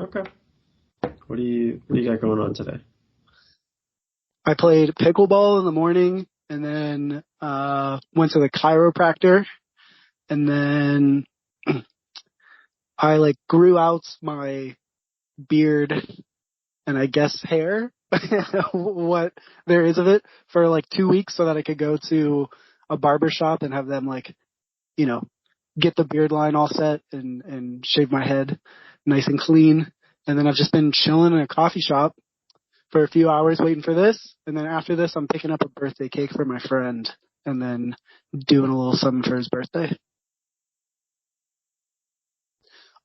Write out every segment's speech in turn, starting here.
Okay. What do you got going on today? I played pickleball in the morning and then went to the chiropractor, and then I grew out my beard and I guess hair, what there is of it, for 2 weeks so that I could go to a barber shop and have them get the beard line all set and shave my head nice and clean. And then I've just been chilling in a coffee shop for a few hours waiting for this. And then after this, I'm picking up a birthday cake for my friend and then doing a little something for his birthday.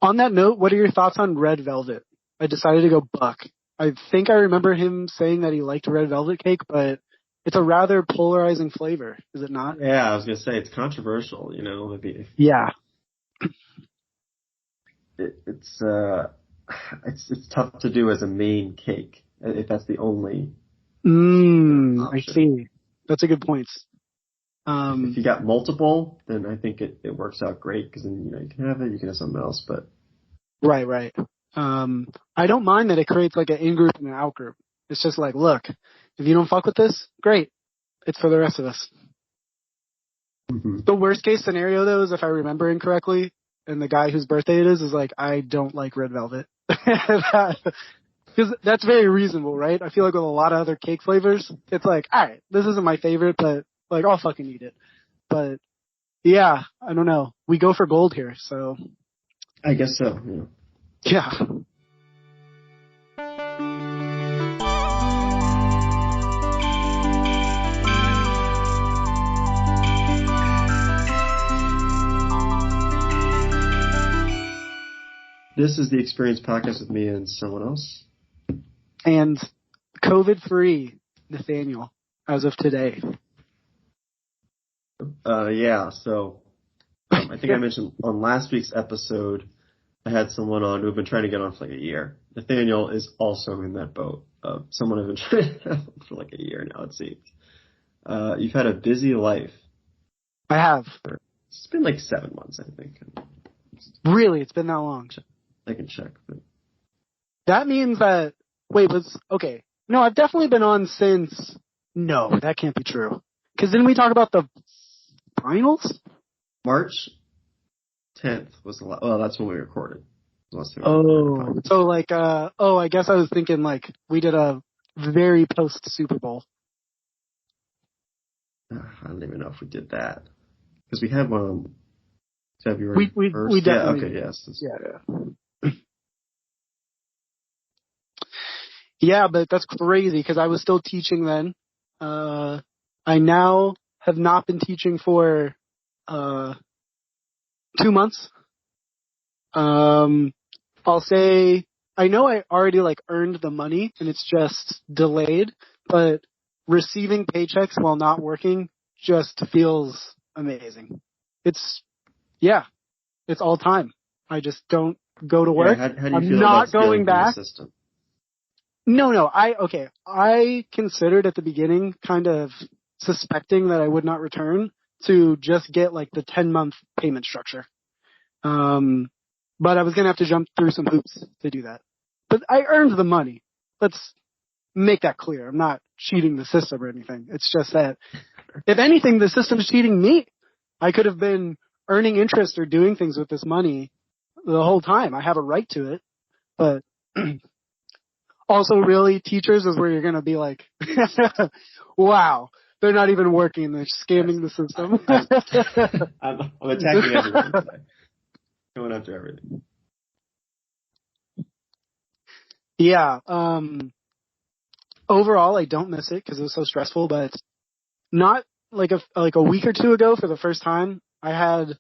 On that note, what are your thoughts on red velvet? I decided to go buck. I think I remember him saying that he liked red velvet cake, but it's a rather polarizing flavor, is it not? Yeah, I was going to say, it's controversial, maybe. Yeah. It's tough to do as a main cake, if that's the only option. I see. That's a good point. If you got multiple, then I think it works out great, because then, you can have it, you can have something else, but. Right. I don't mind that it creates an in-group and an out-group. It's just look, if you don't fuck with this, great. It's for the rest of us. Mm-hmm. The worst case scenario, though, is if I remember incorrectly, and the guy whose birthday it is I don't like red velvet. Because that's very reasonable, right? I feel with a lot of other cake flavors, it's all right, this isn't my favorite, but I'll fucking eat it. But yeah, I don't know. We go for gold here, so. I guess so, yeah. This is the Experience Podcast with me and someone else. And COVID-free Nathaniel, as of today. Yeah, so I think I mentioned on last week's episode, I had someone on who had been trying to get on for a year. Nathaniel is also in that boat. Someone I've been trying to have for a year now, it seems. You've had a busy life. I have. It's been 7 months, I think. Really? It's been that long? I can check. But. That means that, okay. No, I've definitely been on since, no, that can't be true. Because didn't we talk about the finals? March 10th was the last, that's when we recorded. So I guess I was thinking we did a very post Super Bowl. I don't even know if we did that. Because we had one on February 1st. We definitely. Yeah, okay, yes. Yeah. Yeah, but that's crazy because I was still teaching then. I now have not been teaching for 2 months. I'll say I know I already earned the money and it's just delayed, but receiving paychecks while not working just feels amazing. It's all time. I just don't go to work. Yeah, how do you I'm feel not about going back. The system? No. I considered at the beginning kind of suspecting that I would not return to just get the 10-month payment structure. But I was going to have to jump through some hoops to do that. But I earned the money. Let's make that clear. I'm not cheating the system or anything. It's just that, if anything, the system's cheating me. I could have been earning interest or doing things with this money the whole time. I have a right to it. But also, really, teachers is where you're going to be wow, they're not even working. They're scamming the system. I'm attacking everyone today. Going after everything. Yeah. Overall, I don't miss it because it was so stressful, but not a week or two ago for the first time, I had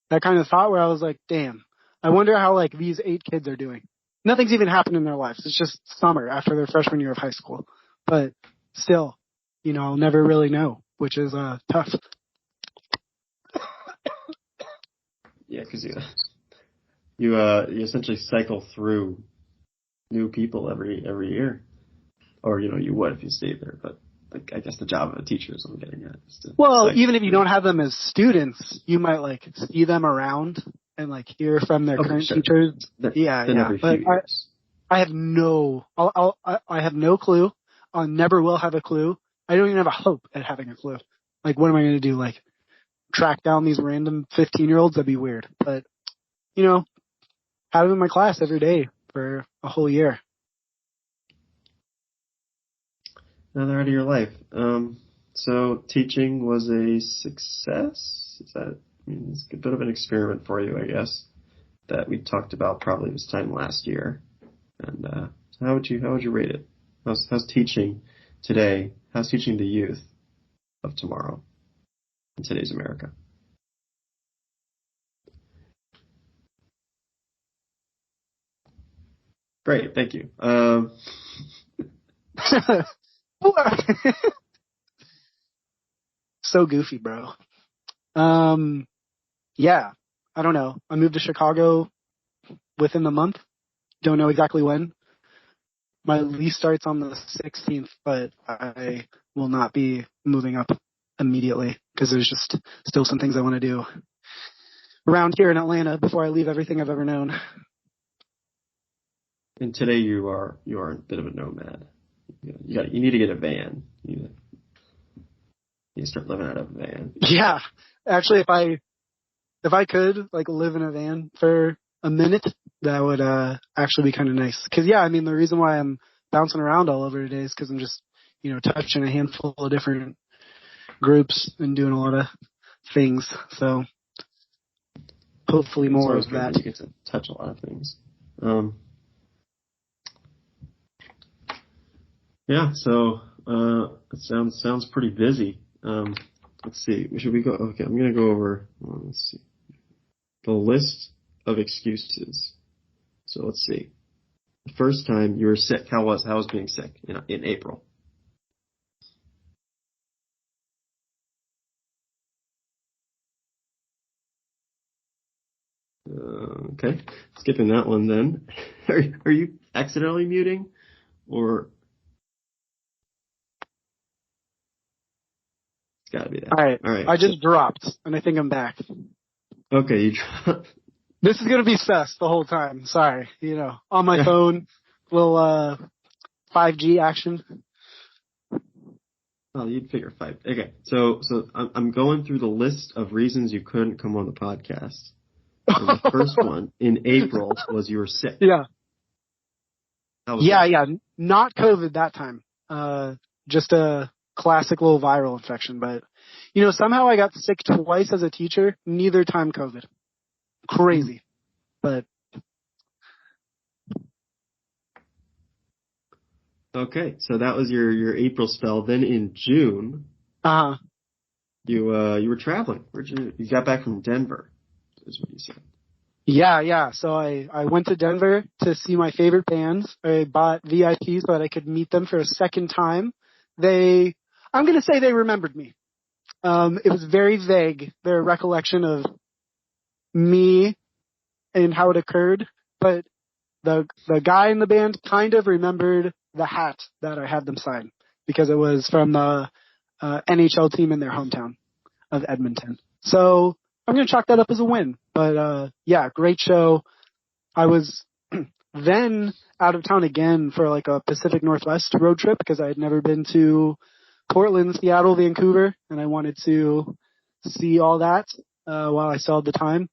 that kind of thought where I was damn, I wonder how these 8 kids are doing. Nothing's even happened in their lives. It's just summer after their freshman year of high school. But still, I'll never really know, which is tough. Yeah, because you essentially cycle through new people every year, or you would if you stayed there. But I guess the job of a teacher is what I'm getting at. Well, even if you don't have them as students, you might see them around and like hear from their current sure. teachers. Then Yeah. every few years. I have no, I have no clue. I never will have a clue. I don't even have a hope at having a clue. Like, what am I going to do? Like, track down these random 15-year-olds? That'd be weird. But, have them in my class every day for a whole year. Now they're out of your life. So teaching was a success? It's a bit of an experiment for you, I guess, that we talked about probably this time last year. And so how would you rate it? How's teaching today? How's teaching the youth of tomorrow in today's America? Great, thank you. So goofy, bro. Yeah, I don't know. I moved to Chicago within the month. Don't know exactly when. My lease starts on the 16th, but I will not be moving up immediately because there's just still some things I want to do around here in Atlanta before I leave everything I've ever known. And today you are a bit of a nomad. You need to get a van. You need to start living out of a van. Yeah, actually, if I could like live in a van for a minute, that would actually be kind of nice. Because yeah, I mean the reason why I'm bouncing around all over today is because I'm just touching a handful of different groups and doing a lot of things. So hopefully more of that. You get to touch a lot of things. Yeah, so it sounds pretty busy. Let's see. Should we go? Okay, I'm gonna go over. Let's see. The list of excuses. So let's see. The first time you were sick, how was being sick in April? Okay, skipping that one then. Are you accidentally muting, or it's got to be that? All right. I just dropped, and I think I'm back. Okay, you dropped. This is gonna be sus the whole time. Sorry, on my phone, little 5G action. Oh, you'd figure 5. Okay, so I'm going through the list of reasons you couldn't come on the podcast. And the first one in April was you were sick. Yeah. Yeah. Not COVID that time. Just a classic little viral infection. But, somehow I got sick twice as a teacher, neither time COVID. Crazy. But. Okay, so that was your April spell. Then in June, you were traveling. You got back from Denver, is what you said. Yeah. So I went to Denver to see my favorite bands. I bought VIP so that I could meet them for a second time. I'm going to say they remembered me. It was very vague, their recollection of me and how it occurred, but the guy in the band kind of remembered the hat that I had them sign because it was from the NHL team in their hometown of Edmonton. So I'm going to chalk that up as a win. But yeah, great show. I was then out of town again for like a Pacific Northwest road trip because I had never been to Portland, Seattle, Vancouver, and I wanted to see all that while I still had the time.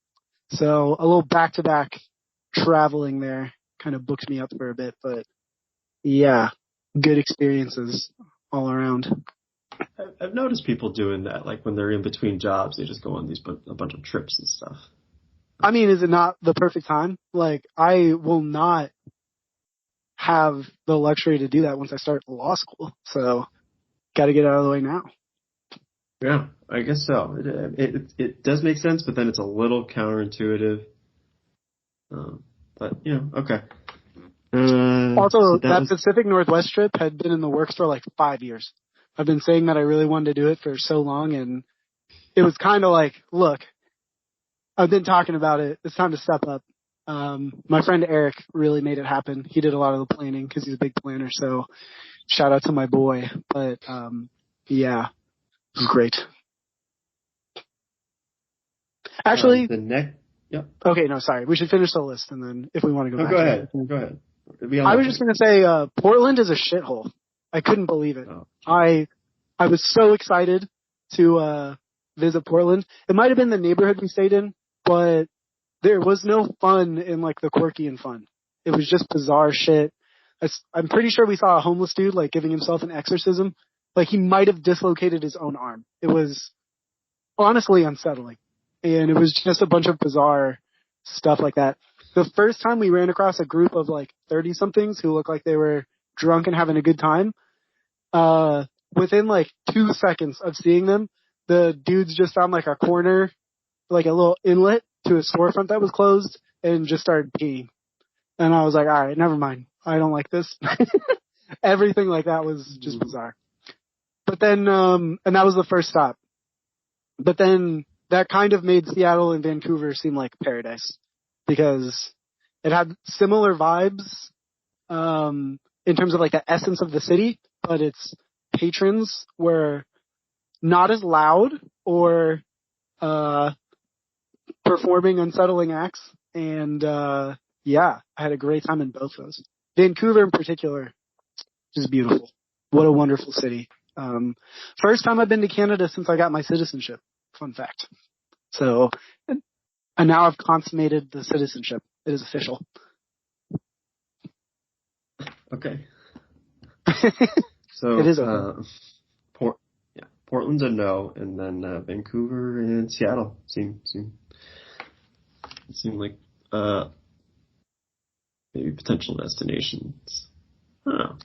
So a little back-to-back traveling there kind of booked me up for a bit, but yeah, good experiences all around. I've noticed people doing that, like when they're in between jobs, they just go on a bunch of trips and stuff. I mean, is it not the perfect time? Like, I will not have the luxury to do that once I start law school, so got to get out of the way now. Yeah, I guess so. It does make sense, but then it's a little counterintuitive. But okay. Also, that Pacific Northwest trip had been in the works for like 5 years. I've been saying that I really wanted to do it for so long, and it was kind of like, look, I've been talking about it. It's time to step up. My friend Eric really made it happen. He did a lot of the planning because he's a big planner. So shout out to my boy. But yeah, it was great. Actually, Yep. Okay, no, sorry. We should finish the list, and then if we want to go No, back go to ahead. it. Go ahead. I was just going to say, Portland is a shithole. I couldn't believe it. Oh. I was so excited to visit Portland. It might have been the neighborhood we stayed in, but there was no fun in like the quirky and fun. It was just bizarre shit. I'm pretty sure we saw a homeless dude like giving himself an exorcism. Like he might have dislocated his own arm. It was honestly unsettling. And it was just a bunch of bizarre stuff like that. The first time we ran across a group of like 30 somethings who looked like they were drunk and having a good time, within like 2 seconds of seeing them, the dudes just found like a corner, like a little inlet to a storefront that was closed and just started peeing. And I was like, all right, never mind. I don't like this. Everything like that was just bizarre. But then, and that was the first stop. But then that kind of made Seattle and Vancouver seem like paradise because it had similar vibes, in terms of like the essence of the city, but its patrons were not as loud or, performing unsettling acts. And, yeah, I had a great time in both those. Vancouver in particular is beautiful. What a wonderful city. First time I've been to Canada since I got my citizenship. Fun fact. So, and now I've consummated the citizenship. It is official. Okay. So it is okay. Portland's a no, and then Vancouver and Seattle seem like maybe potential destinations. I don't know.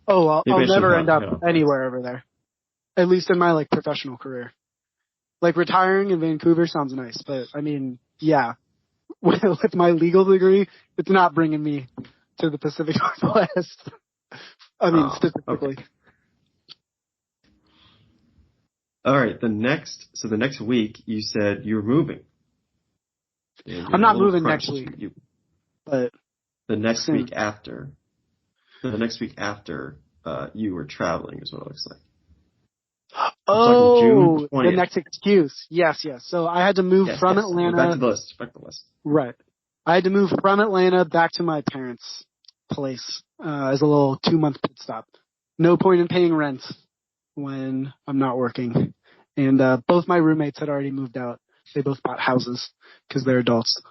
Oh, I'll never end up anywhere over there. At least in my like professional career. Like retiring in Vancouver sounds nice, but I mean, yeah, with my legal degree, it's not bringing me to the Pacific Northwest. I mean, specifically. Okay. All right. The next week, you said you were moving. I'm not moving next week, but the next week after. The next week after, you were traveling is what it looks like. Oh, the next excuse. Yes. So I had to move from Atlanta. Back to the list. Right. I had to move from Atlanta back to my parents' place as a little 2-month pit stop. No point in paying rent when I'm not working. And both my roommates had already moved out. They both bought houses because they're adults.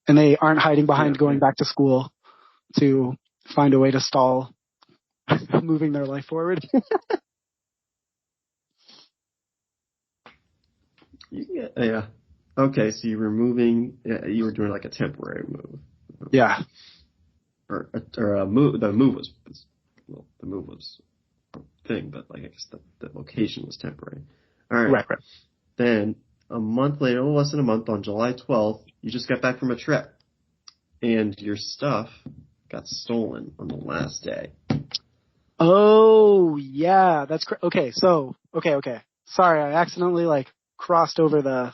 And they aren't hiding behind going back to school to find a way to stall moving their life forward. Yeah. Okay, so you were moving. You were doing like a temporary move. Yeah. Or a move. The move was a thing, but like I guess the location was temporary. All right. Right. Then a month later, a little less than a month, on July 12th, you just got back from a trip, and your stuff got stolen on the last day. Oh yeah, that's okay. So okay. Sorry, I accidentally like crossed over the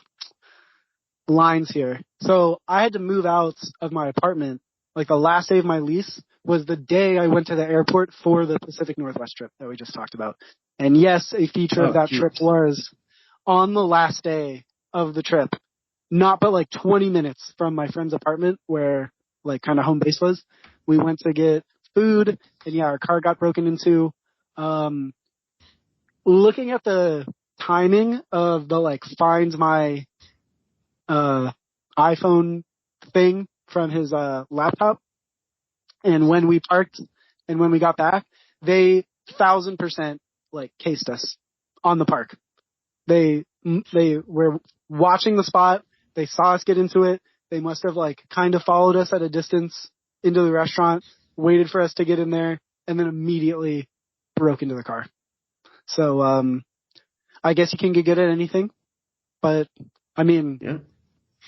lines here. So I had to move out of my apartment. Like the last day of my lease was the day I went to the airport for the Pacific Northwest trip that we just talked about. And yes, a feature of that trip was on the last day of the trip, not but like 20 minutes from my friend's apartment where like kind of home base was. We went to get food and yeah, our car got broken into. Looking at the timing of the like find my iPhone thing from his laptop and when we parked and when we got back, they 1,000% like cased us on the park. They were watching the spot. They saw us get into it. They must have like kind of followed us at a distance into the restaurant, waited for us to get in there, and then immediately broke into the car. So, I guess you can get good at anything, but I mean,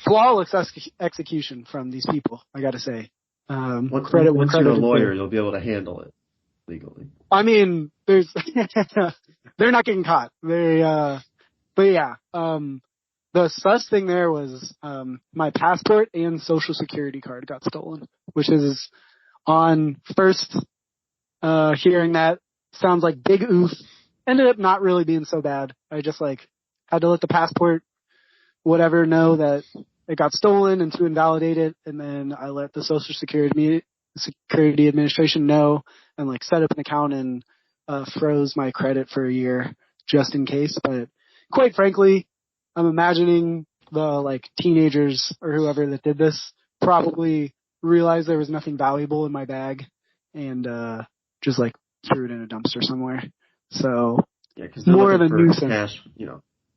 flawless execution from these people, I gotta say. Once you're a lawyer, you'll be able to handle it legally. I mean, they're not getting caught. But yeah, the sus thing there was, my passport and social security card got stolen, which is on first, hearing that sounds like big oof. Ended up not really being so bad. I just like had to let the passport, whatever, know that it got stolen and to invalidate it, and then I let the Social Security Administration know and like set up an account and froze my credit for a year just in case. But quite frankly, I'm imagining the like teenagers or whoever that did this probably realized there was nothing valuable in my bag and just like threw it in a dumpster somewhere. So yeah, because they're more of looking a for nuisance. cash,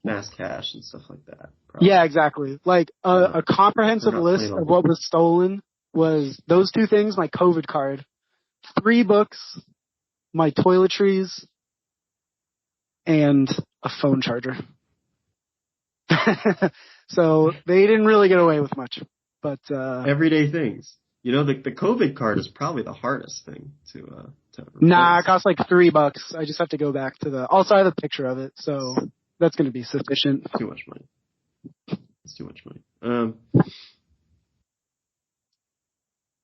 fast cash and stuff like that. Probably. Yeah, exactly. Like a comprehensive list of what was stolen was those two things: my COVID card, 3 books, my toiletries, and a phone charger. So they didn't really get away with much. But everyday things. The COVID card is probably the hardest thing to replace. Nah, it costs like $3. I just have to go back to also I have a picture of it, so that's going to be sufficient. Too much money. It's too much money.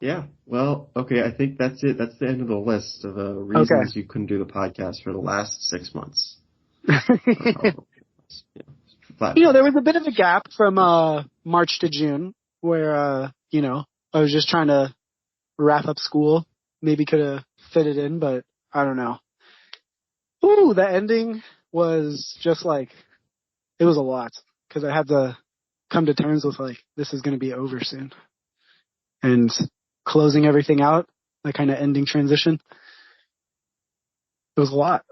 Yeah. Well, okay. I think that's it. That's the end of the list of reasons you couldn't do the podcast for the last 6 months. Yeah. There was a bit of a gap from March to June where I was just trying to wrap up school. Maybe could have fit it in, but I don't know. Ooh, the ending was just like, it was a lot because I had to come to terms with like, this is going to be over soon. And closing everything out, that kind of ending transition, it was a lot.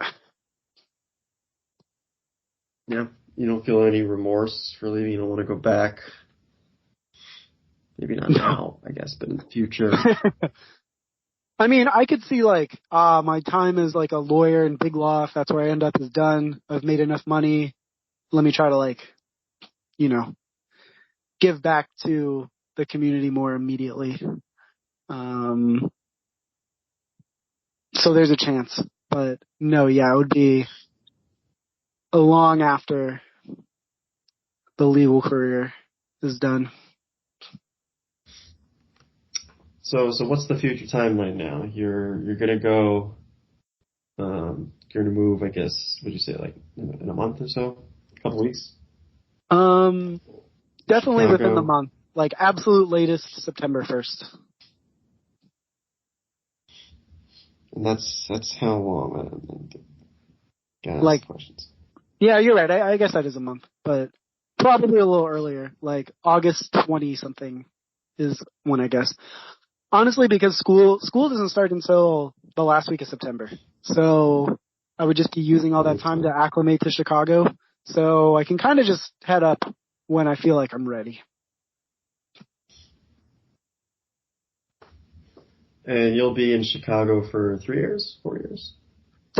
Yeah. You don't feel any remorse for leaving? You don't want to go back? Maybe not now, I guess, but in the future. I mean, I could see like, my time as like a lawyer in big law, if that's where I end up, is done. I've made enough money. Let me try to like, give back to the community more immediately. So there's a chance. But no, yeah, it would be long after the legal career is done. So what's the future timeline now? You're gonna go. You're gonna move. I guess. Would you say like in a month or so? A couple weeks. Definitely Chicago. Within the month. Like absolute latest September 1st. And that's how long? Like questions. Yeah, you're right. I guess that is a month, but probably a little earlier. Like August 20 something is when I guess. Honestly, because school doesn't start until the last week of September. So I would just be using all that time to acclimate to Chicago. So I can kind of just head up when I feel like I'm ready. And you'll be in Chicago for 3 years, 4 years?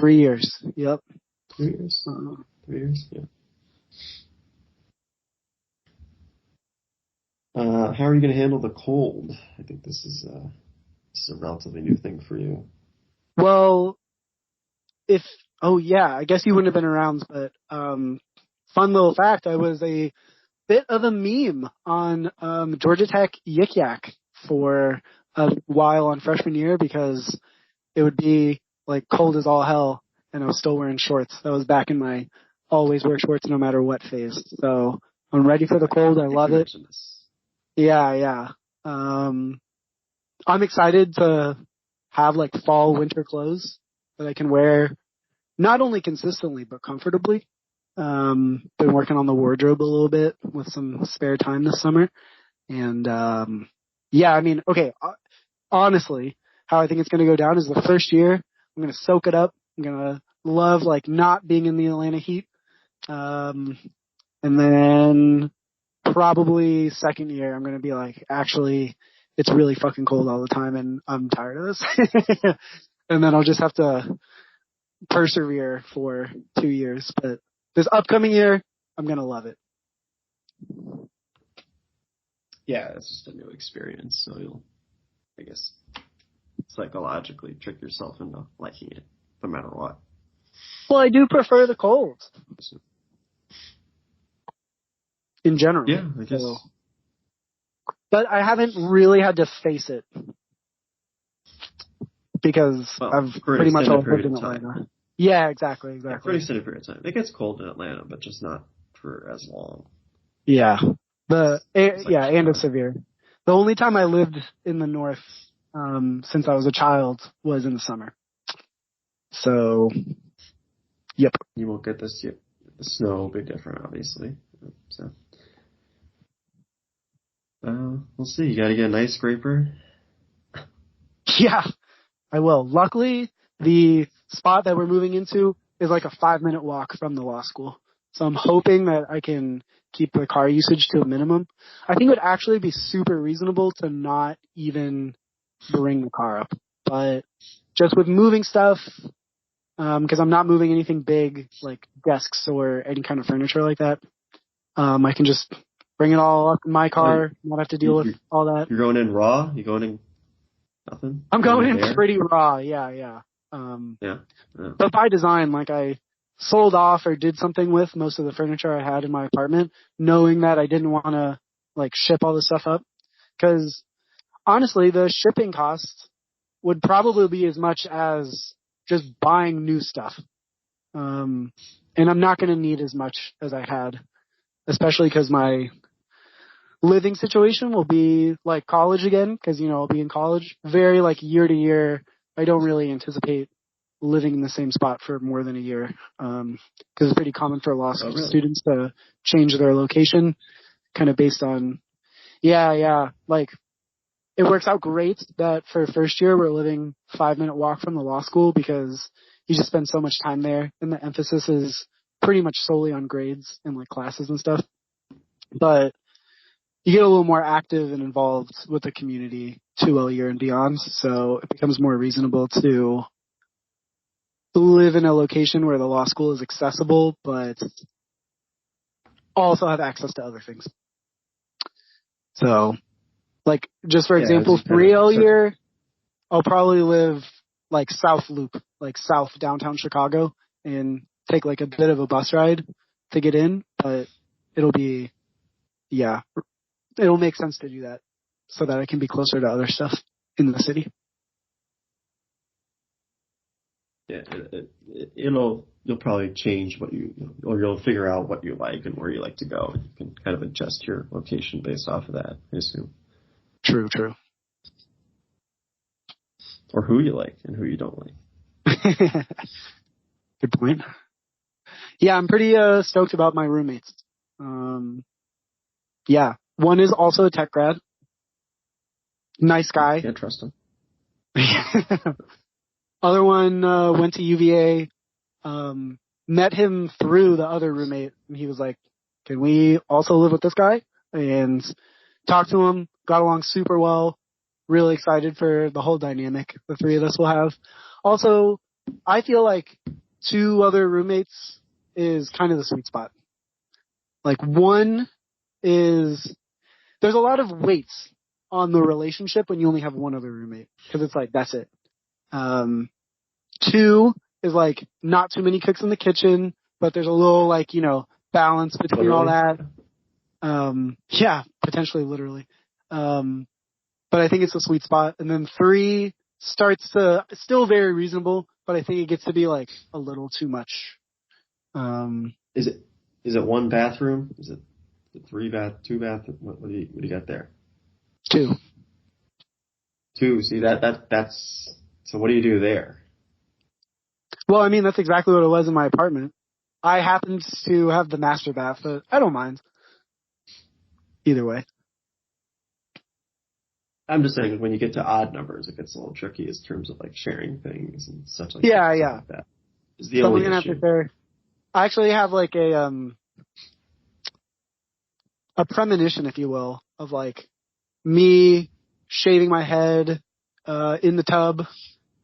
3 years. Yep. 3 years. 3 years. Yeah. How are you going to handle the cold? I think this is a relatively new thing for you. Well, I guess you wouldn't have been around, but fun little fact, I was a bit of a meme on Georgia Tech Yik Yak for a while on freshman year because it would be like cold as all hell and I was still wearing shorts. That was back in my always wear shorts no matter what phase. So I'm ready for the cold. I love it. Yeah. I'm excited to have like fall, winter clothes that I can wear not only consistently, but comfortably. Been working on the wardrobe a little bit with some spare time this summer. And, honestly, how I think it's going to go down is the first year, I'm going to soak it up. I'm going to love like not being in the Atlanta heat. And then probably second year, I'm going to be like, actually, it's really fucking cold all the time and I'm tired of this. And then I'll just have to persevere for 2 years. But this upcoming year, I'm going to love it. Yeah, it's just a new experience. So you'll, I guess, psychologically trick yourself into liking it no matter what. Well, I do prefer the cold. In general. Yeah, I guess. So. But I haven't really had to face it. Because I've pretty much all lived in Atlanta. Yeah, exactly. Yeah, for an extended period of time. It gets cold in Atlanta, but just not for as long. Yeah. It's like, And it's severe. The only time I lived in the north since I was a child was in the summer. So, yep. you won't get this yet. The snow will be different, obviously. So, we'll see. You gotta get an ice scraper. Yeah, I will. Luckily, the spot that we're moving into is like a 5-minute walk from the law school. So I'm hoping that I can keep the car usage to a minimum. I think it would actually be super reasonable to not even bring the car up. But just with moving stuff, because I'm not moving anything big like desks or any kind of furniture like that, I can just bring it all up in my car, not have to deal with all that. You're going in raw? You going in nothing? I'm going in pretty raw, yeah. Yeah. But by design, like I sold off or did something with most of the furniture I had in my apartment, knowing that I didn't want to like ship all this stuff up. Because honestly, the shipping cost would probably be as much as just buying new stuff. And I'm not going to need as much as I had, especially because my living situation will be like college again, because, I'll be in college. Very like year to year, I don't really anticipate living in the same spot for more than a year, because it's pretty common for law school students to change their location kind of based on, like it works out great that for first year we're living 5-minute walk from the law school because you just spend so much time there and the emphasis is pretty much solely on grades and like classes and stuff. But you get a little more active and involved with the community 2L year and beyond, so it becomes more reasonable to live in a location where the law school is accessible, but also have access to other things. So, like, just for example, 3L year, I'll probably live, like, South Loop, like, South downtown Chicago, and take, like, a bit of a bus ride to get in, but it'll be, it'll make sense to do that so that I can be closer to other stuff in the city. Yeah, you'll probably change or you'll figure out what you like and where you like to go. You can kind of adjust your location based off of that, I assume. True. Or who you like and who you don't like. Good point. Yeah, I'm pretty stoked about my roommates. One is also a tech grad. Nice guy. Can't trust him. Other one went to UVA. Met him through the other roommate, and he was like, "Can we also live with this guy?" And talked to him. Got along super well. Really excited for the whole dynamic the three of us will have. Also, I feel like 2 other roommates is kind of the sweet spot. Like one is, there's a lot of weights on the relationship when you only have one other roommate, because it's like, that's it. 2 is like not too many cooks in the kitchen, but there's a little like, balance between all that. Potentially literally. But I think it's a sweet spot. And then 3 starts to, still very reasonable, but I think it gets to be like a little too much. Is it 1 bathroom? Is it 2 bath? What do you got there? 2. 2. See that's, so what do you do there? Well, I mean, that's exactly what it was in my apartment. I happened to have the master bath, but I don't mind. Either way. I'm just saying, when you get to odd numbers, it gets a little tricky in terms of like sharing things and such like that. Like that. Is the only issue. Have to share. I actually have like a premonition, if you will, of like me shaving my head in the tub,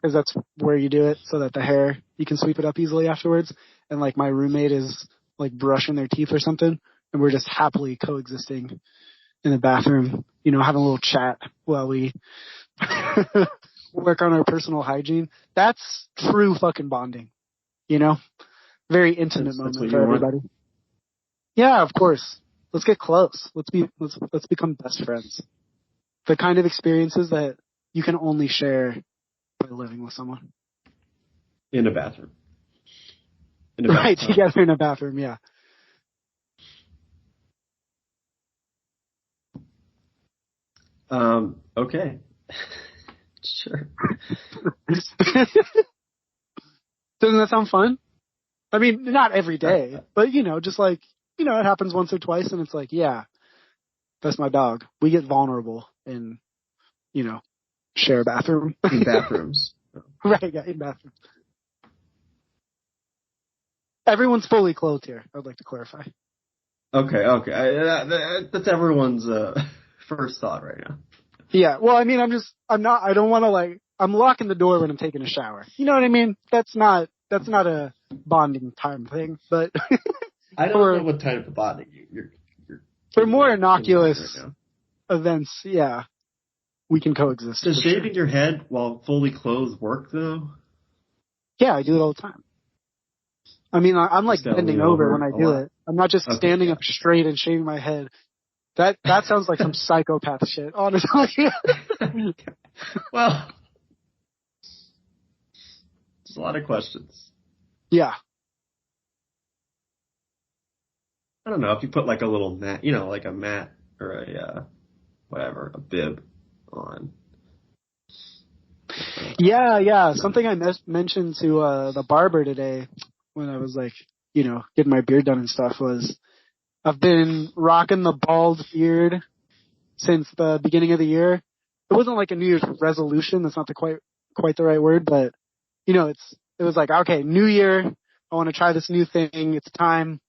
because that's where you do it so that the hair, you can sweep it up easily afterwards. And like my roommate is like brushing their teeth or something, and we're just happily coexisting in the bathroom, having a little chat while we work on our personal hygiene. That's true fucking bonding, very intimate moment for everybody. Want? Yeah, of course. Let's get close. Let's become best friends. The kind of experiences that you can only share by living with someone. In a bathroom. Right, together in a bathroom, yeah. Okay. Sure. Doesn't that sound fun? I mean, not every day, but just like, it happens once or twice and it's like, yeah, that's my dog. We get vulnerable and, share a bathroom. In bathrooms. Right, yeah, in bathrooms. Everyone's fully clothed here, I'd like to clarify. Okay. That's everyone's first thought right now. Yeah, well, I mean, I don't want to I'm locking the door when I'm taking a shower. You know what I mean? That's not a bonding time thing, but I don't know what type of bonding you're for more innocuous right events, yeah, we can coexist. Does shaving your head while fully clothed work though? Yeah, I do it all the time. I mean, I'm like bending over when I do it. I'm not just standing up straight and shaving my head. That sounds like some psychopath shit, honestly. Well, there's a lot of questions. Yeah. I don't know if you put like a little mat, like a mat or a bib on. Yeah. Something I mentioned to the barber today when I was like, getting my beard done and stuff was I've been rocking the bald beard since the beginning of the year. It wasn't like a New Year's resolution. That's not quite the right word, but it was like, okay, New Year. I want to try this new thing. It's time.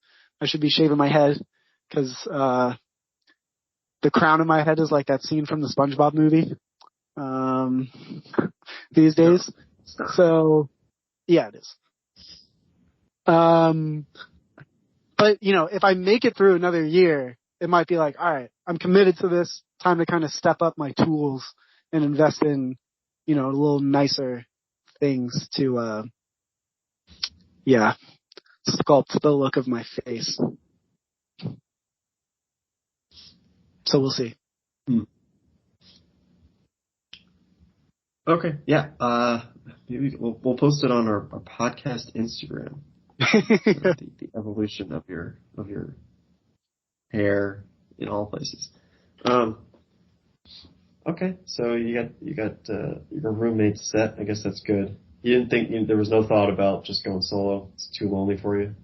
I should be shaving my head because the crown of my head is like that scene from the SpongeBob movie these days. So, yeah, it is. But, if I make it through another year, it might be like, all right, I'm committed to this. Time to kind of step up my tools and invest in, a little nicer things to, sculpt the look of my face. So we'll see. Okay, yeah. Maybe we'll post it on our podcast Instagram. the evolution of your hair in all places. Okay, so you got your roommate set. I guess that's good. You didn't think there was no thought about just going solo? It's too lonely for you,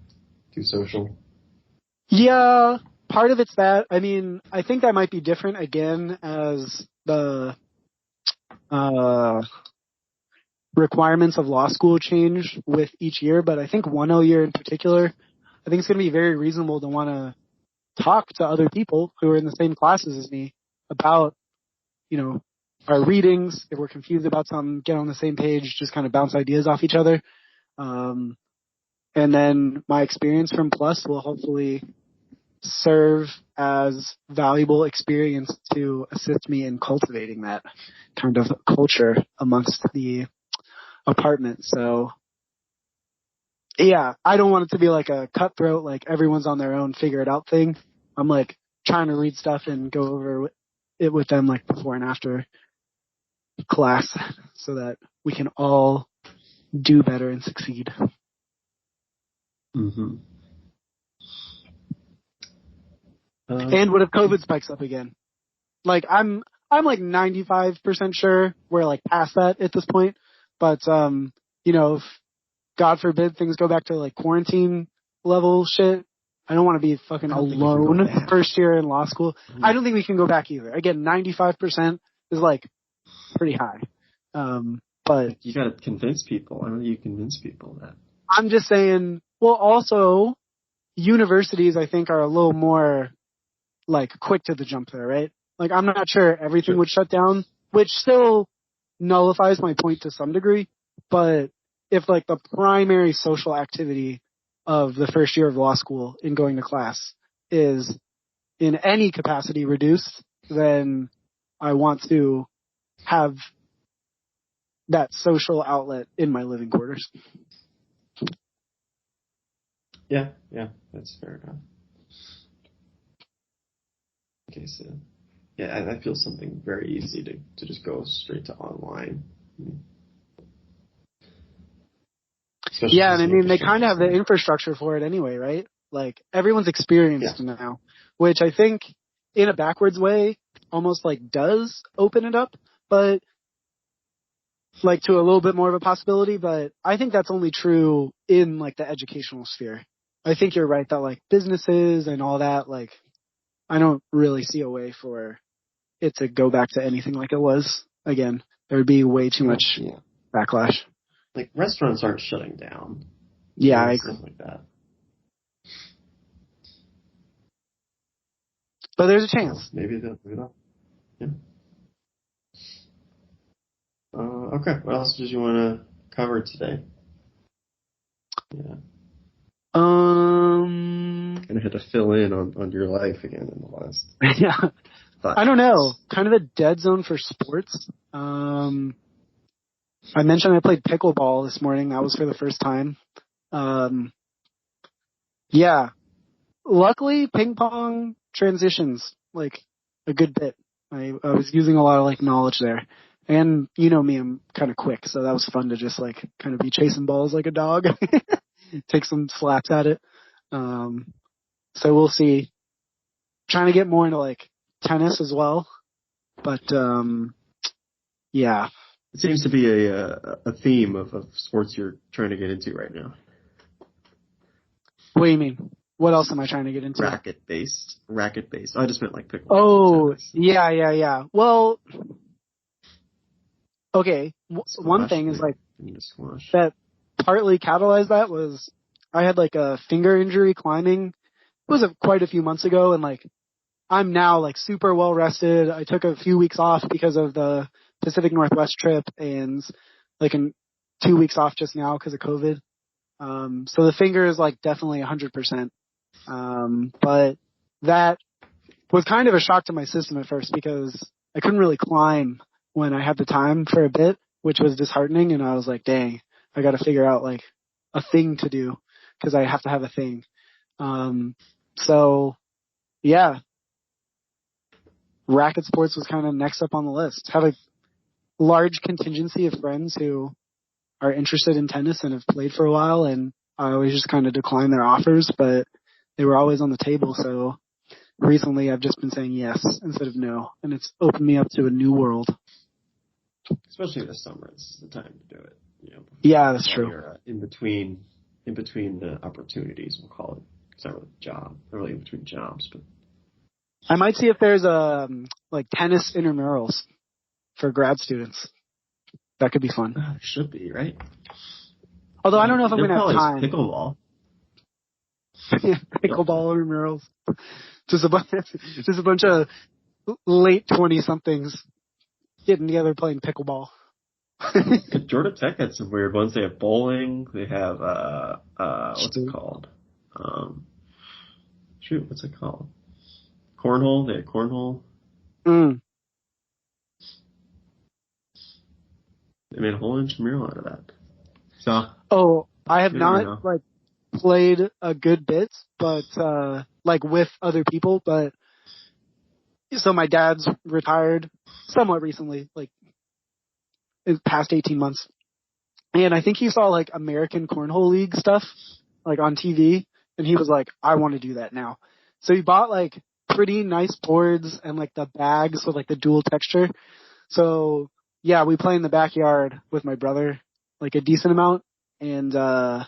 too social. Yeah, part of it's that. I mean, I think that might be different again as the requirements of law school change with each year. But I think 1L year in particular, I think it's going to be very reasonable to want to talk to other people who are in the same classes as me about, our readings. If we're confused about something, get on the same page, just kind of bounce ideas off each other. And then my experience from Plus will hopefully serve as valuable experience to assist me in cultivating that kind of culture amongst the apartment. So, yeah, I don't want it to be like a cutthroat, like everyone's on their own, figure it out thing. I'm like trying to read stuff and go over it with them like before and after class so that we can all do better and succeed. Mm-hmm. And what if COVID spikes up again? Like I'm like 95% sure we're like past that at this point. But if God forbid things go back to like quarantine level shit, I don't want to be fucking alone first year in law school. Mm-hmm. I don't think we can go back either. Again, 95% is like pretty high. But you gotta convince people. I don't think you convince people that. I'm just saying, well, also universities I think are a little more like quick to the jump there, right? Like I'm not sure everything would shut down, which still nullifies my point to some degree. But if like the primary social activity of the first year of law school in going to class is in any capacity reduced, then I want to have that social outlet in my living quarters. Yeah, that's fair enough. Okay, so yeah, I feel something very easy to just go straight to online. Yeah, and I mean, they kind of have the infrastructure for it anyway, right? Like, everyone's experienced now, which I think, in a backwards way, almost like does open it up, but like to a little bit more of a possibility. But I think that's only true in like the educational sphere. I think you're right that like businesses and all that, like I don't really see a way for it to go back to anything like it was again. There would be way too much backlash. Like restaurants aren't shutting down. Yeah, I agree. Stuff like that. But there's a chance. Maybe they'll do that. Yeah. Okay. What else did you want to cover today? Yeah. Gonna have to fill in on your life again in the last. Yeah. I don't know. Kind of a dead zone for sports. I mentioned I played pickleball this morning. That was for the first time. Yeah. Luckily, ping pong transitions like a good bit. I was using a lot of like knowledge there. And you know me, I'm kind of quick, so that was fun to just like kind of be chasing balls like a dog. Take some slaps at it. So we'll see. Trying to get more into like tennis as well. But yeah. It seems to be a theme of sports you're trying to get into right now. What do you mean? What else am I trying to get into? Racket based. I just meant like pickleball. Oh, yeah. Well, okay. One thing is like that partly catalyzed that was I had like a finger injury climbing. It was quite a few months ago, and like I'm now like super well rested. I took a few weeks off because of the Pacific Northwest trip and like 2 weeks off just now because of COVID. So the finger is like definitely 100%. But that was kind of a shock to my system at first because I couldn't really climb when I had the time for a bit, which was disheartening. And I was like, dang, I got to figure out like a thing to do because I have to have a thing. So yeah, racket sports was kind of next up on the list. Have a large contingency of friends who are interested in tennis and have played for a while, and I always just kind of decline their offers, but they were always on the table. So recently I've just been saying yes instead of no, and it's opened me up to a new world. Especially this summer, it's the time to do it. You know, yeah, that's true. You're in between the opportunities, we'll call it. It's not really a job, not really in between jobs, but I might see if there's like tennis intramurals for grad students. That could be fun. It should be, right? Although I don't know if I'm going to have time. Pickleball. Pickleball intramurals. Just a bunch of late 20-somethings getting together playing pickleball. Georgia Tech had some weird ones. They have bowling. They have what's it called? What's it called? Cornhole. They had cornhole. They made a whole intramural out of that. So. I have not like played a good bit, but like with other people. But so my dad's retired somewhat recently, like in the past 18 months, and I think he saw like American Cornhole League stuff like on TV, and he was like, "I want to do that now." So he bought like pretty nice boards and like the bags with like the dual texture. So yeah, we play in the backyard with my brother, like a decent amount. And, I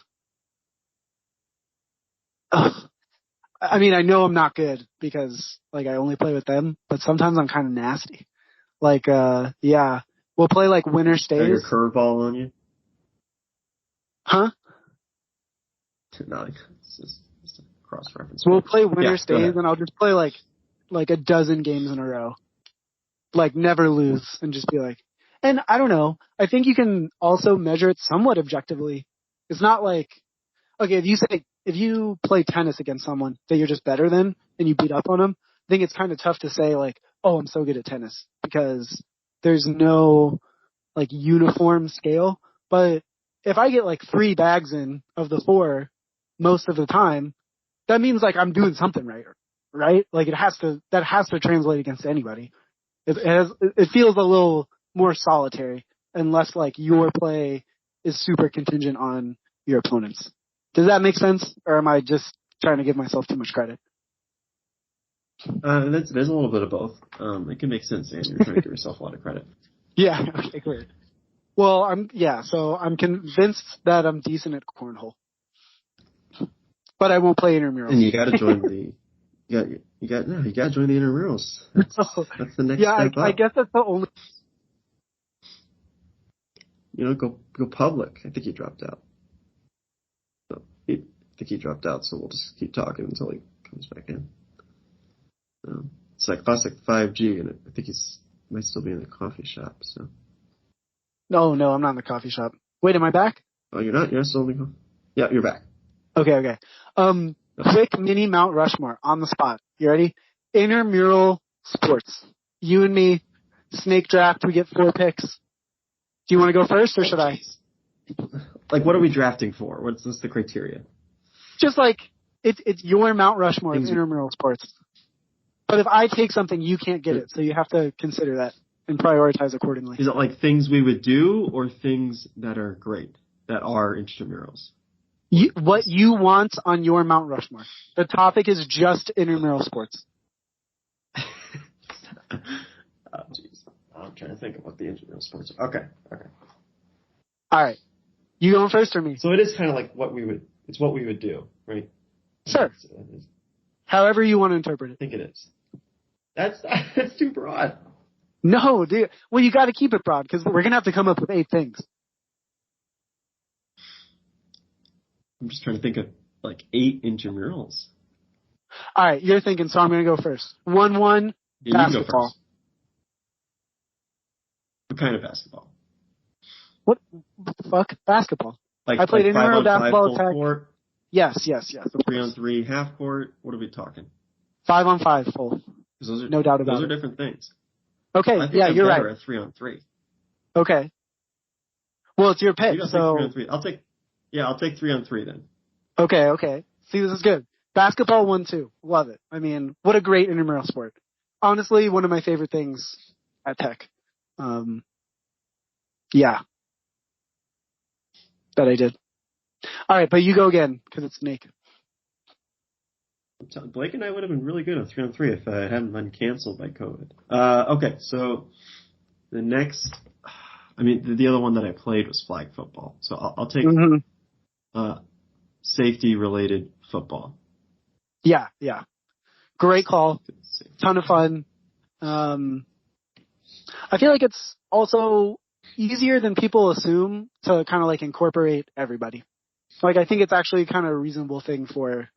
mean, I know I'm not good because like I only play with them, but sometimes I'm kind of nasty. Like, yeah, we'll play like winner stays. Got your curveball on you? Huh? No, it's just a cross reference. We'll play winner stays and I'll just play like a dozen games in a row. Like never lose and just be like, and I don't know. I think you can also measure it somewhat objectively. It's not like, okay, if you play tennis against someone that you're just better than and you beat up on them, I think it's kind of tough to say like, oh, I'm so good at tennis because there's no like uniform scale. But if I get like 3 bags in of the 4 most of the time, that means like I'm doing something right? Like that has to translate against anybody. It feels a little more solitary and less like your play is super contingent on your opponents. Does that make sense? Or am I just trying to give myself too much credit? There's a little bit of both. It can make sense, and you're trying to give yourself a lot of credit. Yeah. Okay. Great. Well, so I'm convinced that I'm decent at cornhole, but I won't play intramurals. And you got to join the. You got to join the intramurals. That's the next step up. I guess that's the only. Go public. I think he dropped out. So I think he dropped out. So we'll just keep talking until he comes back in. It's like 5G, and I think he's might still be in the coffee shop. So. No, I'm not in the coffee shop. Wait, am I back? Oh, you're not? You're still in the Yeah, you're back. Okay. Quick mini Mount Rushmore on the spot. You ready? Intramural sports. You and me, snake draft. We get 4 picks. Do you want to go first, or should I? Like, what are we drafting for? What's the criteria? Just like it's your Mount Rushmore of intramural sports. But if I take something, you can't get it, so you have to consider that and prioritize accordingly. Is it like things we would do, or things that are great, that are intramurals? What you want on your Mount Rushmore. The topic is just intramural sports. Oh, jeez. I'm trying to think of what the intramural sports are. Okay. All right. You going first or me? So it is kind of like it's what we would do, right? Sure. However you want to interpret it. I think it is. That's too broad. No, dude. Well, you got to keep it broad because we're going to have to come up with 8 things. I'm just trying to think of like 8 intramurals. All right, you're thinking, so I'm going to go first. 1-1, basketball. You go first. What kind of basketball? What the fuck? Basketball. Like, I played intramural basketball full court? Yes. 3-on-3 half court? What are we talking? 5-on-5 full. No doubt about it. Those are different things. Okay, yeah, you're right. At 3-on-3. Okay. Well, it's your pick, so. I'll take 3-on-3 then. Okay. See, this is good. Basketball 1-2. Love it. I mean, what a great intramural sport. Honestly, one of my favorite things at Tech. Yeah. That I did. All right, but you go again, because it's Snake. Blake and I would have been really good at 3-on-3 if I hadn't been canceled by COVID. Okay, so the next, the other one that I played was flag football. So I'll take safety-related football. Yeah. Great call. Ton of fun. I feel like it's also easier than people assume to kind of like incorporate everybody. Like, I think it's actually kind of a reasonable thing for.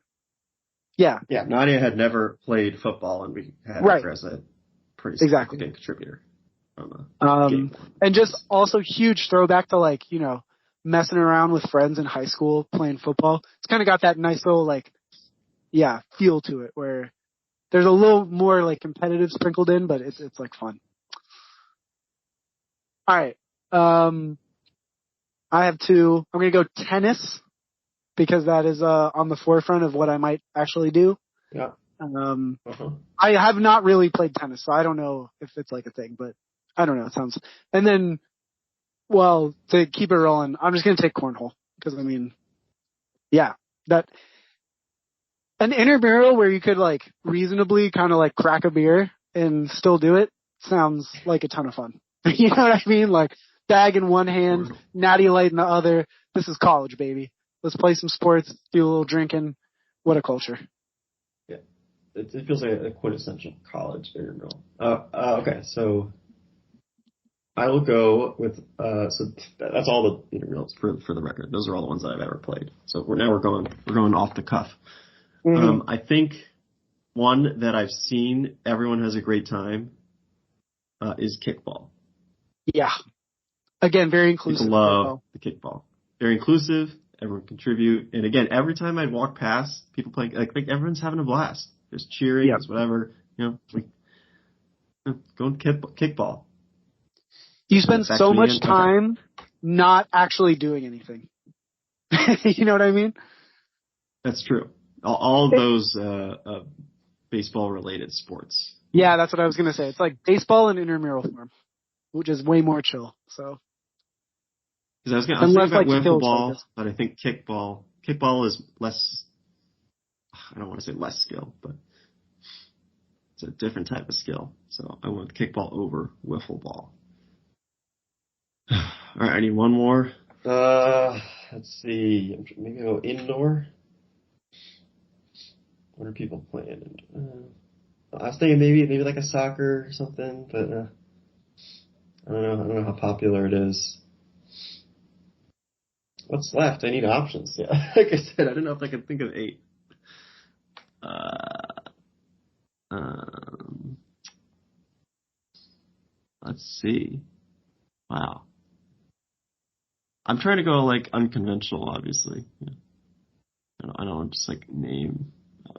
Yeah. Yeah, Nadia had never played football, and we had her as a pretty significant contributor. And just also huge throwback to messing around with friends in high school playing football. It's kind of got that nice little feel to it where there's a little more competitive sprinkled in, but it's fun. All right. I have 2. I'm going to go tennis because that is on the forefront of what I might actually do. Yeah. I have not really played tennis, so I don't know if it's a thing, but I don't know. It sounds. And then, well, to keep it rolling, I'm just going to take cornhole because that an intramural where you could reasonably kind of crack a beer and still do it sounds like a ton of fun. You know what I mean? Bag in one hand, natty light in the other. This is college, baby. Let's play some sports, do a little drinking. What a culture. Yeah. It feels like a quintessential college intramural. Okay, so I will go with, so that's all the intramurals for the record. Those are all the ones that I've ever played. So we're going off the cuff. Mm-hmm. I think one that I've seen everyone has a great time is kickball. Yeah. Again, very inclusive. People love the kickball. Very inclusive. Everyone contribute. And again, every time I'd walk past people playing, everyone's having a blast. There's cheering, there's whatever. Going kickball. You spend so much time not actually doing anything. You know what I mean? That's true. All those baseball-related sports. Yeah, that's what I was going to say. It's like baseball in intramural form, which is way more chill. So. I was thinking about wiffle ball, but I think kickball is less. I don't want to say less skill, but It's a different type of skill. So I went kickball over wiffle ball. All right, I need one more. Let's see. Maybe I'll go indoor. What are people playing? I was thinking maybe like a soccer or something, but I don't know how popular it is. What's left? I need options. Yeah, like I said, I don't know if I can think of 8. Let's see. Wow. I'm trying to go like unconventional, obviously. Yeah. I don't want to just like name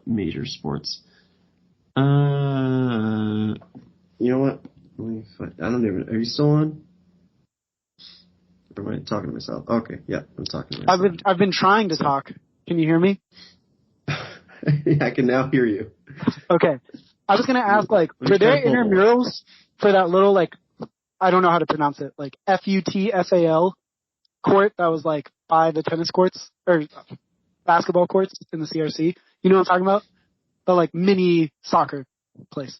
major sports. You know what? I don't even. Are you still on? Or am I talking to myself? Okay, yeah, I'm talking to myself. I've been trying to talk. Can you hear me? Yeah, I can now hear you. Okay. I was gonna ask, like, were there intramurals for that little, like, I don't know how to pronounce it, like FUTSAL court that was like by the tennis courts or basketball courts in the CRC? You know what I'm talking about? The like mini soccer place.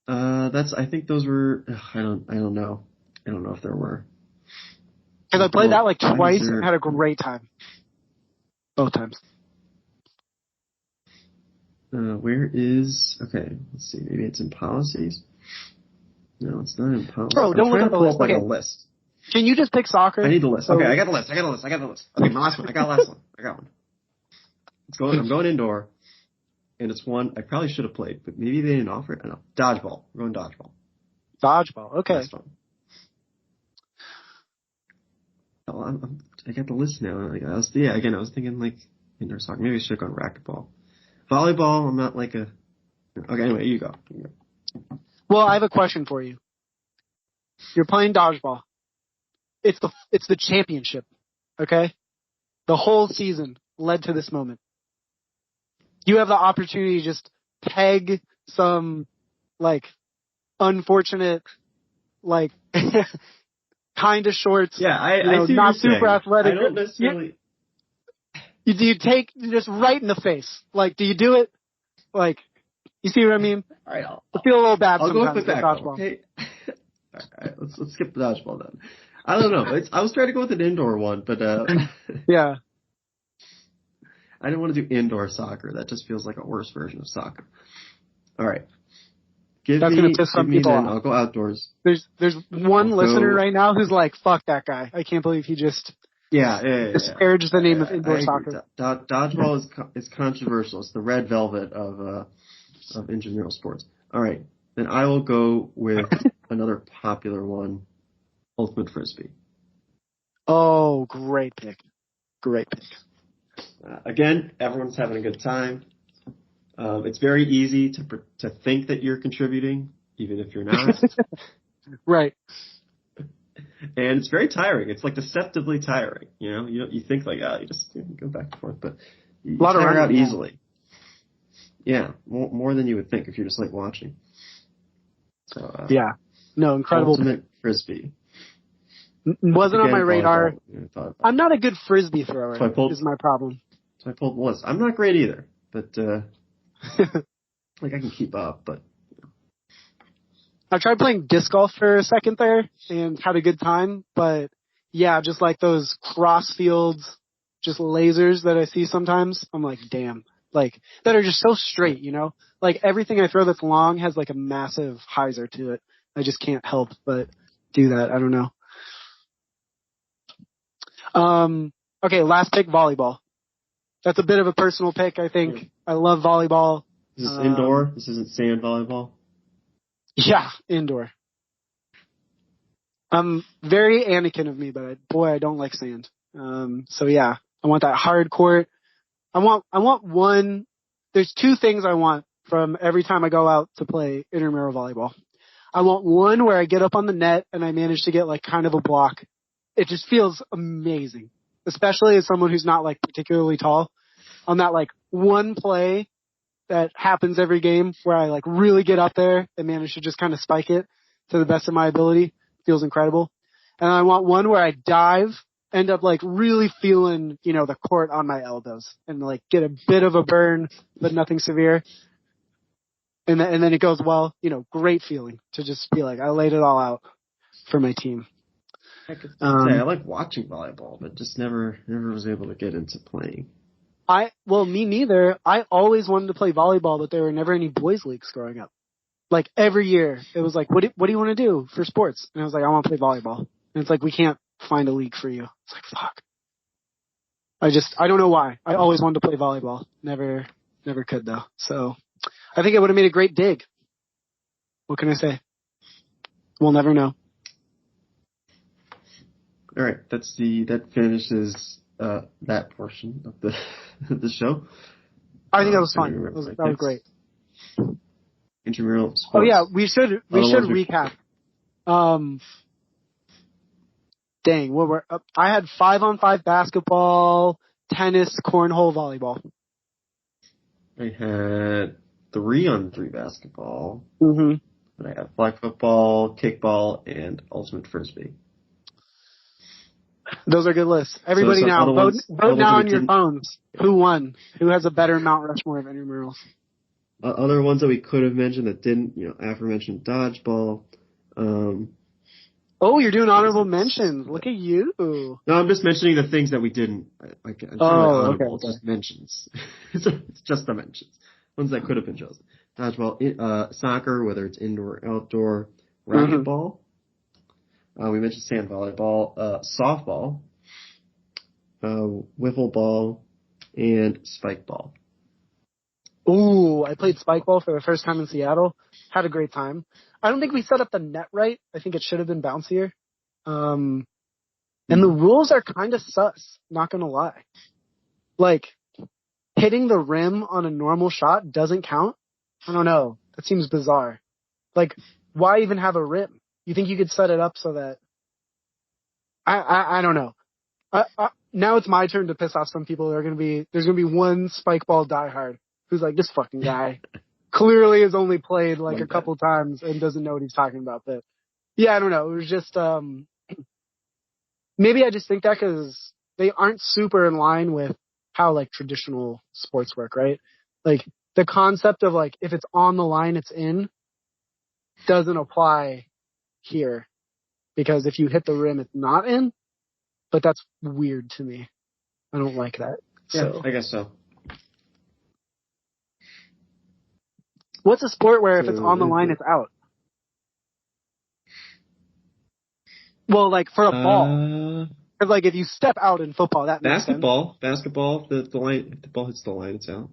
I think those were. I don't know. I don't know if there were. Because I played that like twice and had a great time. Both times. Where is? Okay, let's see. Maybe it's in policies. No, it's not in policies. Bro, don't look at the list. Like a list. Can you just pick soccer? I need the list. Okay, I got the list. Okay, my last one. I got the last one. I got one. I'm going indoor, and it's one I probably should have played, but maybe they didn't offer it. I don't know. Dodgeball. We're going dodgeball. Dodgeball. Okay. Last one. Oh, I got the list now. I was thinking like indoor soccer. Maybe I should have gone racquetball. Volleyball, I'm not like a... Okay, anyway, you go. Well, I have a question for you. You're playing dodgeball. It's the championship, okay? The whole season led to this moment. You have the opportunity to just peg some, like, unfortunate, like, kind of shorts. Yeah, I see not super athletic. I don't necessarily... Do you take just right in the face? Like, do you do it? Like, you see what I mean? All right, I feel a little bad I'll sometimes go with dodgeball. Okay. All right, let's skip the dodgeball then. I don't know. I was trying to go with an indoor one, but yeah. I didn't want to do indoor soccer. That just feels like a worse version of soccer. All right. That's gonna piss some people off. I'll go outdoors. There's one listener right now who's like, "Fuck that guy! I can't believe he just." Disparage the name of indoor soccer. Dodgeball is controversial. It's the red velvet of intramural sports. All right, then I will go with another popular one, ultimate frisbee. Oh, great pick! Great pick. Again, everyone's having a good time. It's very easy to think that you're contributing, even if you're not. Right. And it's very tiring. It's like deceptively tiring. You know, you think like, you just go back and forth, but you tire out easily. Yeah, more than you would think if you're just like watching. So yeah, no, incredible. Ultimate frisbee. Wasn't on my radar. I'm not a good frisbee thrower. So is my problem. So I pulled the list. I'm not great either, but like I can keep up, but. I tried playing disc golf for a second there and had a good time, but yeah, just like those cross fields, just lasers that I see sometimes, I'm like, damn, like that are just so straight, you know, like everything I throw that's long has like a massive hyzer to it. I just can't help but do that. I don't know. Okay. Last pick, volleyball. That's a bit of a personal pick. I think I love volleyball. Is this indoor? This isn't sand volleyball? Yeah, indoor. Very Anakin of me, but I don't like sand. So yeah, I want that hard court. I want one. There's 2 things I want from every time I go out to play intramural volleyball. I want one where I get up on the net and I manage to get like kind of a block. It just feels amazing, especially as someone who's not like particularly tall. On that like one play that happens every game where I like really get up there and manage to just kind of spike it to the best of my ability. Feels incredible. And I want one where I dive, end up like really feeling, the court on my elbows and like get a bit of a burn, but nothing severe. And then it goes well, great feeling to just be like, I laid it all out for my team. I could say I like watching volleyball, but just never was able to get into playing. Me neither. I always wanted to play volleyball, but there were never any boys leagues growing up. Like every year, it was like, what do you want to do for sports? And I was like, I want to play volleyball. And it's like, we can't find a league for you. It's like, fuck. I don't know why. I always wanted to play volleyball. Never could though. So I think it would have made a great dig. What can I say? We'll never know. All right, that finishes that portion of the show. I think that was fun. That was great. Intramural sports. Oh yeah, we should recap. Dang, I had 5-on-5 basketball, tennis, cornhole, volleyball. I had 3-on-3 basketball. Mm-hmm. And I had flag football, kickball, and ultimate frisbee. Those are good lists. Everybody now, vote now on your phones. Who won? Who has a better Mount Rushmore of intramurals? Other ones that we could have mentioned that didn't, aforementioned dodgeball. Oh, you're doing honorable mentions. Look at you. No, I'm just mentioning the things that we didn't. Okay. It's just mentions. It's just the mentions. Ones that could have been chosen. Dodgeball, soccer, whether it's indoor or outdoor, racquetball. We mentioned sand volleyball, softball, wiffle ball, and spike ball. Ooh, I played spike ball for the first time in Seattle. Had a great time. I don't think we set up the net right. I think it should have been bouncier. And the rules are kind of sus, not gonna lie. Like, hitting the rim on a normal shot doesn't count? I don't know. That seems bizarre. Like, why even have a rim? You think you could set it up so that... I don't know. Now it's my turn to piss off some people. There's gonna be one spike ball diehard who's like, this fucking guy clearly has only played like a couple times and doesn't know what he's talking about. But yeah, I don't know. It was just, maybe I just think that because they aren't super in line with how like traditional sports work, right? Like the concept of like, if it's on the line, it's in doesn't apply here because if you hit the rim, it's not in, but that's weird to me. I don't like that. Yeah, I guess so. What's a sport where if it's on the line, it's out? Well, like for a ball. Because like if you step out in football, that makes sense. Basketball, if the ball hits the line, it's out.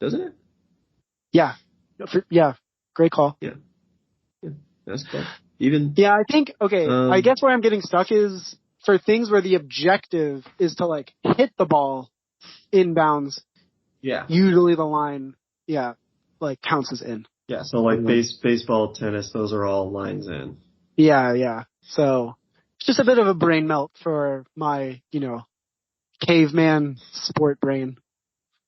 Doesn't it? Yeah. Yeah. Great call. Yeah. Basketball. Even. Yeah, I think, okay, I guess where I'm getting stuck is for things where the objective is to like hit the ball inbounds. Yeah. Usually the line, like counts as in. Yeah, so like baseball, tennis, those are all lines in. Yeah. So it's just a bit of a brain melt for my, caveman sport brain.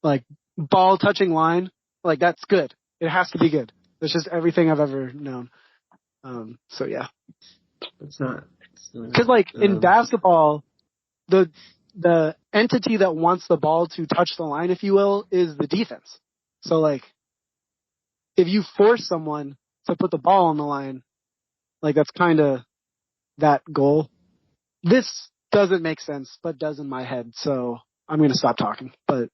Like ball touching line, like that's good. It has to be good. That's just everything I've ever known. So yeah. It's not. Because like in basketball, the entity that wants the ball to touch the line, if you will, is the defense. So like, if you force someone to put the ball on the line, like that's kind of that goal. This doesn't make sense, but does in my head. So I'm going to stop talking. But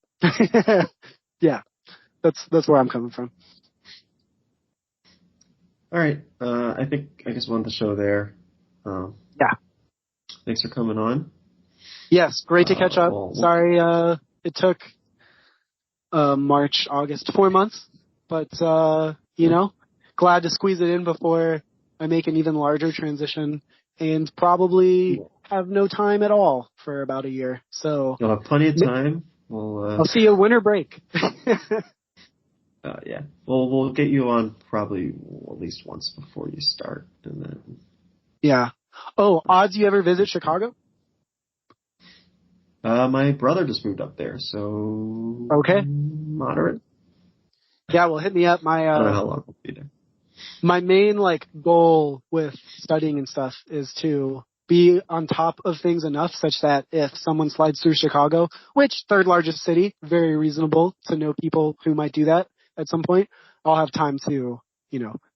yeah, that's where I'm coming from. All right. I guess we'll end the show there. Yeah. Thanks for coming on. Yes, great to catch up. Sorry, it took March, August, 4 months, but glad to squeeze it in before I make an even larger transition and probably have no time at all for about a year. So you'll have plenty of time. I'll see you winter break. Yeah. Well, we'll get you on probably at least once before you start, and then. Yeah. Oh, odds you ever visit Chicago? My brother just moved up there, so okay, moderate. Yeah, well, hit me up. I don't know how long we'll be there. My main goal with studying and stuff is to be on top of things enough such that if someone slides through Chicago, which third largest city, very reasonable to know people who might do that at some point, I'll have time to,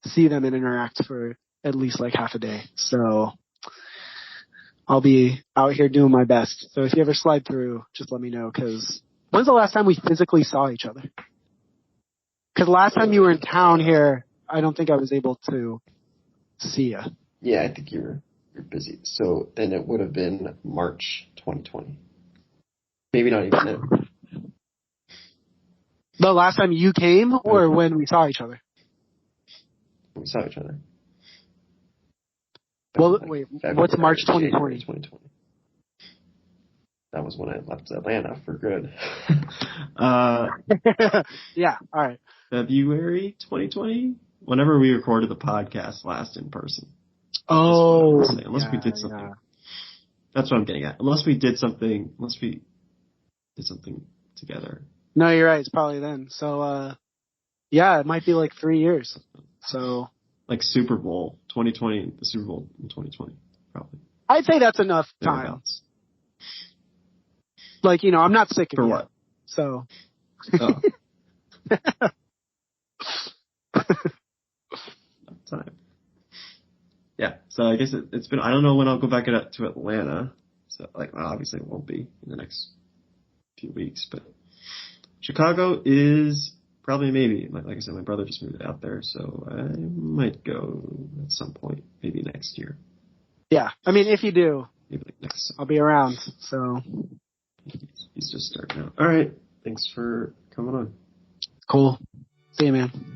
see them and interact for at least like half a day. So I'll be out here doing my best. So if you ever slide through, just let me know, because when's the last time we physically saw each other? Because last time you were in town here, I don't think I was able to see you. Yeah, I think you're busy. So then it would have been March 2020. Maybe not even then. The last time you came, or when we saw each other? We saw each other. Well, wait, what's March 2020? 2020. That was when I left Atlanta for good. Yeah, all right. February 2020? Whenever we recorded the podcast last in person. Oh, unless we did something. Yeah. That's what I'm getting at. Unless we did something together. No, you're right. It's probably then. So, yeah, it might be like 3 years. So. Like Super Bowl 2020, the Super Bowl in 2020, probably. I'd say that's enough time. Thereabouts. Like, I'm not sick of For you. what? So. Oh. Time. Yeah, so I guess it's been, I don't know when I'll go back to Atlanta. So, obviously it won't be in the next few weeks, but Chicago is probably maybe. Like I said, my brother just moved out there, so I might go at some point, maybe next year. Yeah, I mean, if you do, maybe next summer. I'll be around, so. He's just starting out. All right, thanks for coming on. Cool. See you, man.